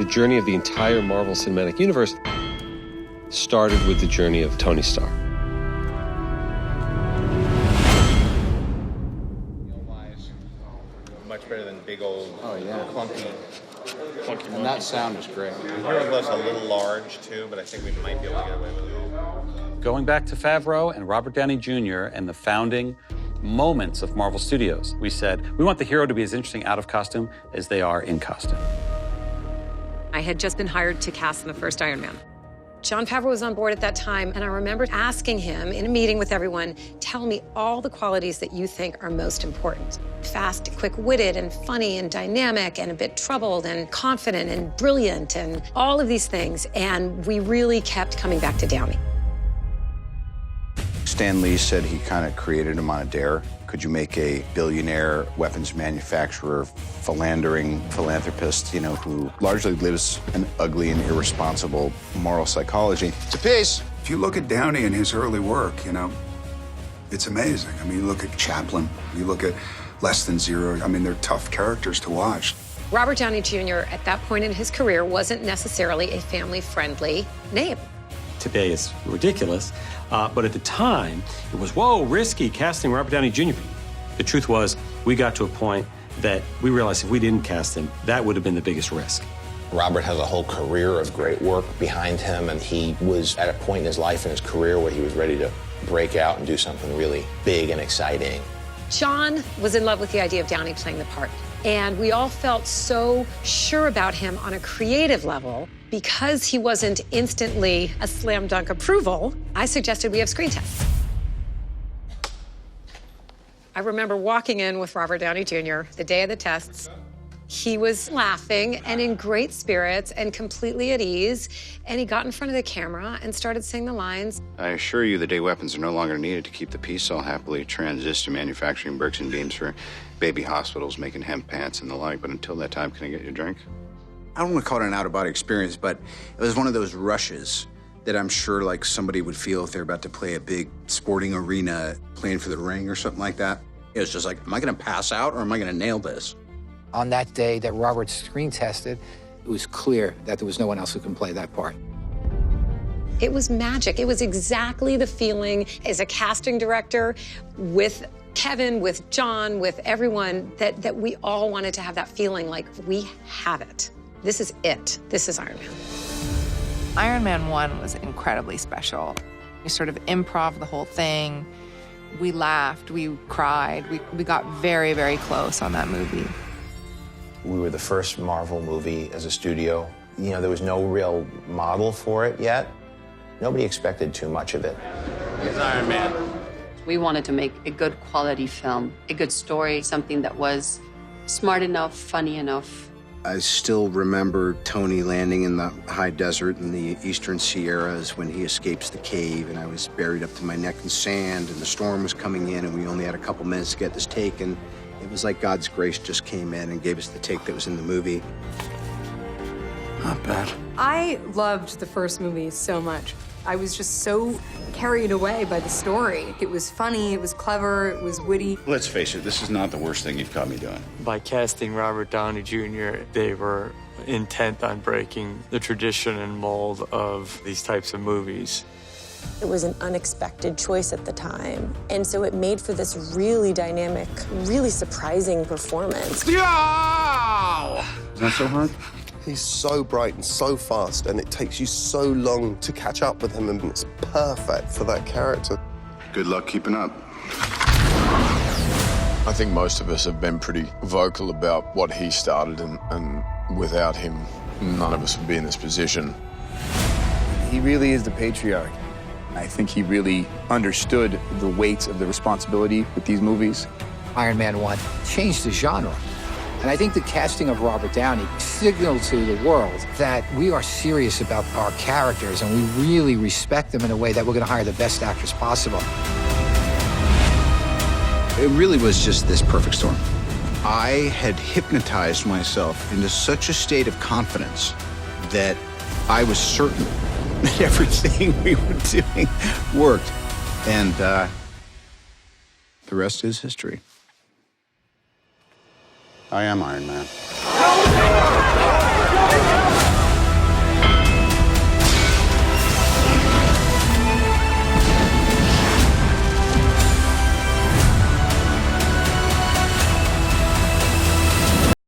The journey of the entire Marvel Cinematic Universe started with the journey of Tony Stark. Much better than big old, clunky. And that sound was great. The hero glove's a little large, too, but I think we might be able to get away with it. Going back to Favreau and Robert Downey Jr. and the founding moments of Marvel Studios, we said, we want the hero to be as interesting out of costume as they are in costume. I had just been hired to cast in the first Iron Man. Jon Favreau was on board at that time, and I remember asking him in a meeting with everyone, tell me all the qualities that you think are most important. Fast, quick-witted, and funny, and dynamic, and a bit troubled, and confident, and brilliant, and all of these things. And we really kept coming back to Downey. Stan Lee said he kind of created him on a dare. Could you make a billionaire weapons manufacturer, philandering philanthropist, who largely lives an ugly and irresponsible moral psychology? It's a piece. If you look at Downey and his early work, it's amazing. I mean, you look at Chaplin, you look at Less Than Zero. I mean, they're tough characters to watch. Robert Downey Jr. at that point in his career wasn't necessarily a family-friendly name. Today it's ridiculous, but at the time, it was, whoa, risky casting Robert Downey Jr. The truth was, we got to a point that we realized if we didn't cast him, that would have been the biggest risk. Robert has a whole career of great work behind him, and he was at a point in his life and his career where he was ready to break out and do something really big and exciting. John was in love with the idea of Downey playing the part, and we all felt so sure about him on a creative level. Because he wasn't instantly a slam dunk approval, I suggested we have screen tests. I remember walking in with Robert Downey Jr. the day of the tests. He was laughing and in great spirits and completely at ease, and he got in front of the camera and started saying the lines. I assure you the day weapons are no longer needed to keep the peace all happily transist to manufacturing bricks and beams for baby hospitals, making hemp pants and the like, but until that time, can I get you a drink? I don't want to call it an out-of-body experience, but it was one of those rushes that I'm sure like somebody would feel if they're about to play a big sporting arena playing for the ring or something like that. It was just like, am I going to pass out or am I going to nail this? On that day that Robert screen tested, it was clear that there was no one else who can play that part. It was magic. It was exactly the feeling as a casting director with Kevin, with John, with everyone, that we all wanted to have that feeling like we have it. This is it. This is Iron Man. Iron Man 1 was incredibly special. We sort of improv the whole thing. We laughed, we cried. We got very, very close on that movie. We were the first Marvel movie as a studio. There was no real model for it yet. Nobody expected too much of it. It's Iron Man. We wanted to make a good quality film, a good story, something that was smart enough, funny enough. I still remember Tony landing in the high desert in the eastern Sierras when he escapes the cave, and I was buried up to my neck in sand, and the storm was coming in, and we only had a couple minutes to get this take, and it was like God's grace just came in and gave us the take that was in the movie. Not bad. I loved the first movie so much. I was just so carried away by the story. It was funny, it was clever, it was witty. Let's face it, this is not the worst thing you've caught me doing. By casting Robert Downey Jr., they were intent on breaking the tradition and mold of these types of movies. It was an unexpected choice at the time, and so it made for this really dynamic, really surprising performance. Yeah! Is that so hard? He's so bright and so fast, and it takes you so long to catch up with him, and it's perfect for that character. Good luck keeping up. I think most of us have been pretty vocal about what he started, and without him, none of us would be in this position. He really is the patriarch. I think he really understood the weight of the responsibility with these movies. Iron Man 1 changed the genre. And I think the casting of Robert Downey signaled to the world that we are serious about our characters and we really respect them in a way that we're going to hire the best actors possible. It really was just this perfect storm. I had hypnotized myself into such a state of confidence that I was certain that everything we were doing worked. And the rest is history. I am Iron Man.